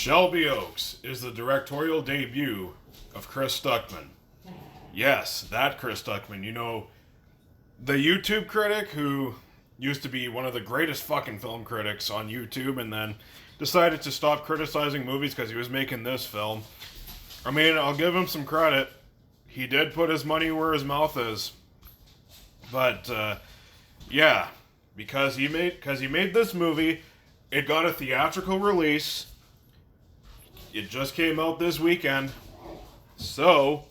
Shelby Oaks is the directorial debut of Chris Stuckman. Yes, that Chris Stuckman. You know, the YouTube critic who used to be one of the greatest fucking film critics on YouTube and then decided to stop criticizing movies because he was making this film. I mean, I'll give him some credit. He did put his money where his mouth is. But, yeah, because he made this movie, it got a theatrical release. It just came out this weekend. So,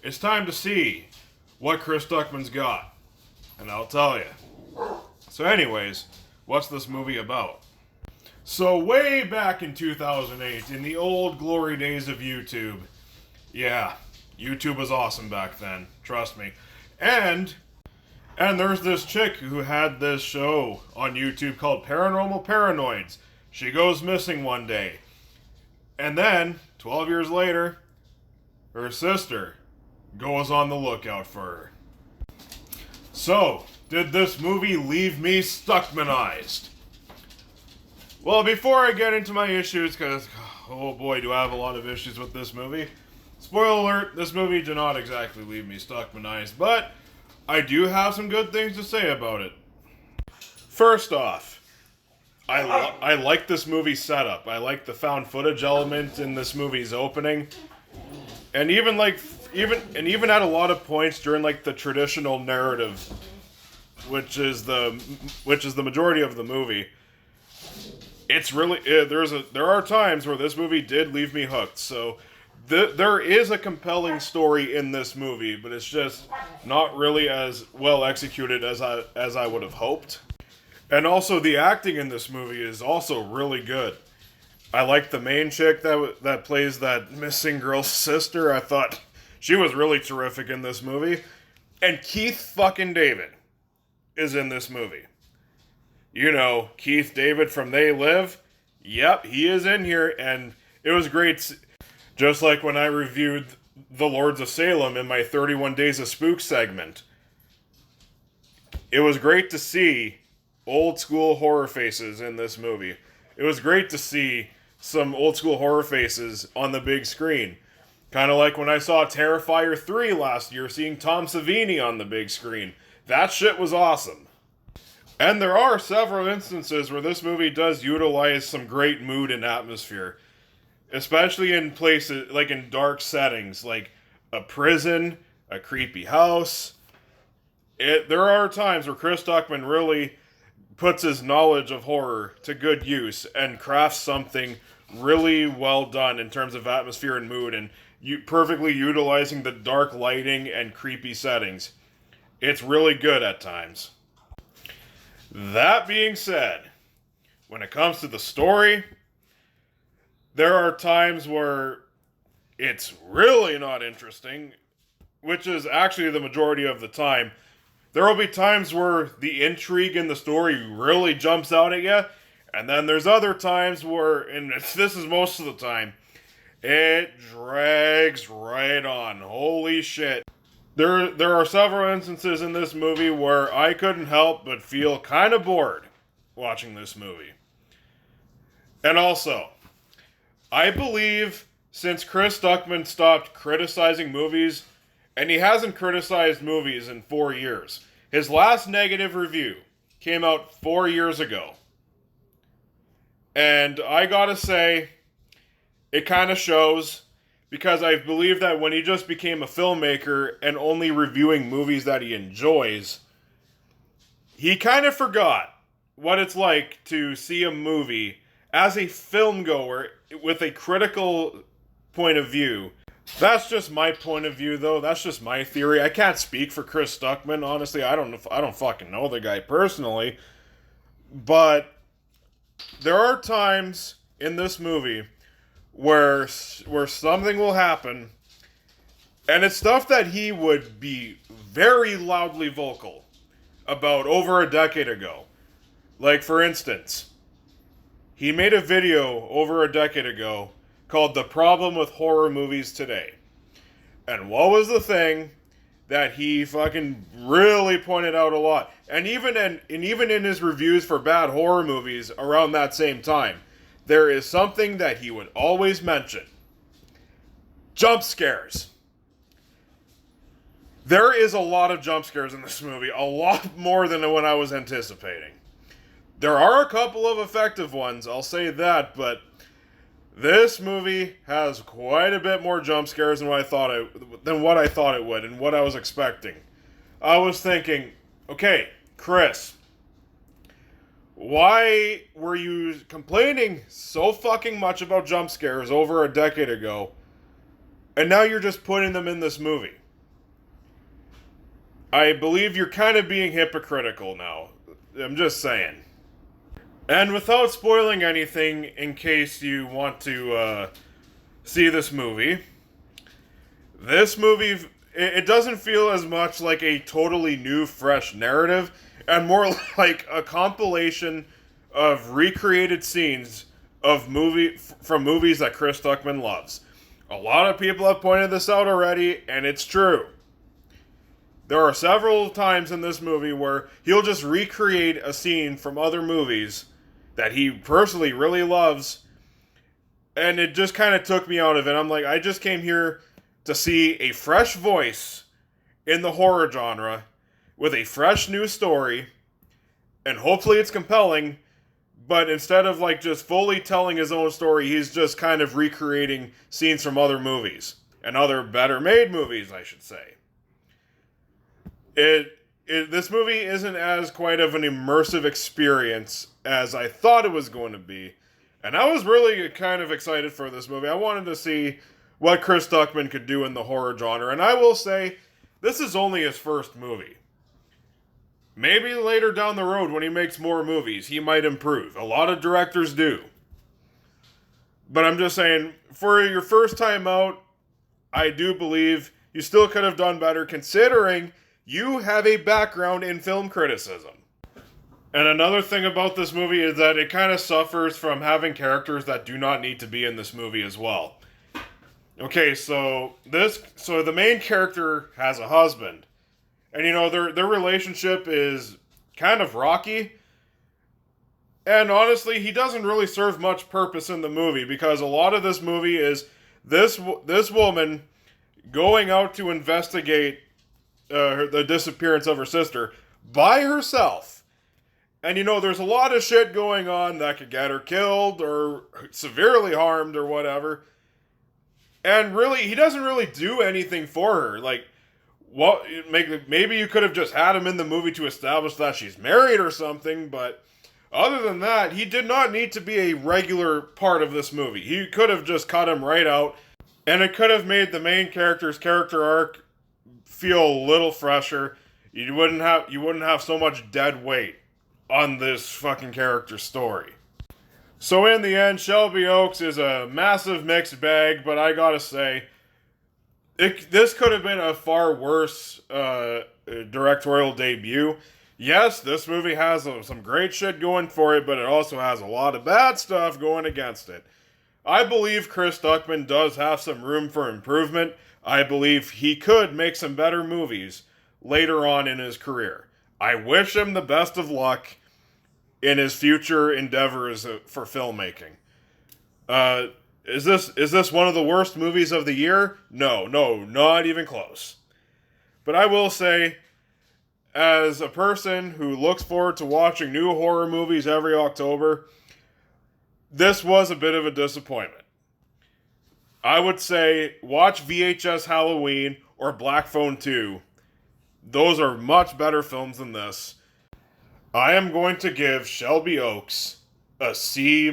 it's time to see what Chris Stuckman's got. And I'll tell you. So anyways, what's this movie about? So way back in 2008, in the old glory days of YouTube, yeah, YouTube was awesome back then, trust me. And there's this chick who had this show on YouTube called Paranormal Paranoids. She goes missing one day. And then, 12 years later, her sister goes on the lookout for her. So, did this movie leave me Stuckmanized? Well, before I get into my issues, because, oh boy, do I have a lot of issues with this movie. Spoiler alert, this movie did not exactly leave me Stuckmanized, but I do have some good things to say about it. First off, I like this movie's setup. I like the found footage element in this movie's opening. And even at a lot of points during like the traditional narrative, which is the majority of the movie, it's really there are times where this movie did leave me hooked. So there is a compelling story in this movie, but it's just not really as well executed as I would have hoped. And also the acting in this movie is also really good. I like the main chick that plays that missing girl's sister. I thought she was really terrific in this movie. And Keith fucking David is in this movie. You know, Keith David from They Live. Yep, he is in here, and it was great. Just like when I reviewed The Lords of Salem in my 31 Days of Spook segment. It was great to see old school horror faces in this movie. It was great to see some old school horror faces on the big screen. Kind of like when I saw Terrifier 3 last year, seeing Tom Savini on the big screen. That shit was awesome. And there are several instances where this movie does utilize some great mood and atmosphere. Especially in places, like in dark settings, like a prison, a creepy house. There are times where Chris Stuckman really puts his knowledge of horror to good use and crafts something really well done in terms of atmosphere and mood, and perfectly utilizing the dark lighting and creepy settings. It's really good at times. That being said, when it comes to the story, there are times where it's really not interesting, which is actually the majority of the time. There will be times where the intrigue in the story really jumps out at you, and then there's other times where, and this is most of the time, it drags right on. Holy shit. There are several instances in this movie where I couldn't help but feel kind of bored watching this movie. And also, I believe since Chris Stuckman stopped criticizing movies, and he hasn't criticized movies in 4 years. His last negative review came out 4 years ago. And I gotta say, it kind of shows, because I believe that when he just became a filmmaker and only reviewing movies that he enjoys, he kind of forgot what it's like to see a movie as a film goer with a critical point of view. That's just my point of view, though. That's just my theory. I can't speak for Chris Stuckman. Honestly, I don't fucking know the guy personally. But there are times in this movie where something will happen, and it's stuff that he would be very loudly vocal about over a decade ago. Like, for instance, he made a video over a decade ago called The Problem with Horror Movies Today. And what was the thing that he fucking really pointed out a lot? And even in his reviews for bad horror movies around that same time, there is something that he would always mention. Jump scares. There is a lot of jump scares in this movie, a lot more than what I was anticipating. There are a couple of effective ones, I'll say that, but this movie has quite a bit more jump scares than what I thought it would and what I was expecting. I was thinking, okay, Chris, why were you complaining so fucking much about jump scares over a decade ago, and now you're just putting them in this movie? I believe you're kind of being hypocritical now. I'm just saying. And without spoiling anything, in case you want to see this movie, it doesn't feel as much like a totally new, fresh narrative, and more like a compilation of recreated scenes from movies that Chris Stuckman loves. A lot of people have pointed this out already, and it's true. There are several times in this movie where he'll just recreate a scene from other movies that he personally really loves, and it just kind of took me out of it. I'm like, I just came here to see a fresh voice in the horror genre with a fresh new story, and hopefully it's compelling, but instead of like just fully telling his own story, he's just kind of recreating scenes from other movies, and other better made movies, I should say. This movie isn't as quite of an immersive experience as I thought it was going to be. And I was really kind of excited for this movie. I wanted to see what Chris Stuckman could do in the horror genre. And I will say, this is only his first movie. Maybe later down the road when he makes more movies, he might improve. A lot of directors do. But I'm just saying, for your first time out, I do believe you still could have done better considering you have a background in film criticism. And another thing about this movie is that it kind of suffers from having characters that do not need to be in this movie as well. Okay, so the main character has a husband. And you know, their relationship is kind of rocky. And honestly, he doesn't really serve much purpose in the movie, because a lot of this movie is this woman going out to investigate the disappearance of her sister by herself. And you know, there's a lot of shit going on that could get her killed or severely harmed or whatever. And really, he doesn't really do anything for her. Like, what? Maybe you could have just had him in the movie to establish that she's married or something, but other than that, he did not need to be a regular part of this movie. He could have just cut him right out, and it could have made the main character's character arc feel a little fresher. You wouldn't have so much dead weight on this fucking character's story. So in the end, Shelby Oaks is a massive mixed bag, but I gotta say, this could have been a far worse directorial debut. Yes, this movie has some great shit going for it, but it also has a lot of bad stuff going against it. I believe Chris Stuckman does have some room for improvement. I believe he could make some better movies later on in his career. I wish him the best of luck in his future endeavors for filmmaking. Is this one of the worst movies of the year? No, not even close. But I will say, as a person who looks forward to watching new horror movies every October, this was a bit of a disappointment. I would say watch VHS Halloween or Black Phone 2. Those are much better films than this. I am going to give Shelby Oaks a C-.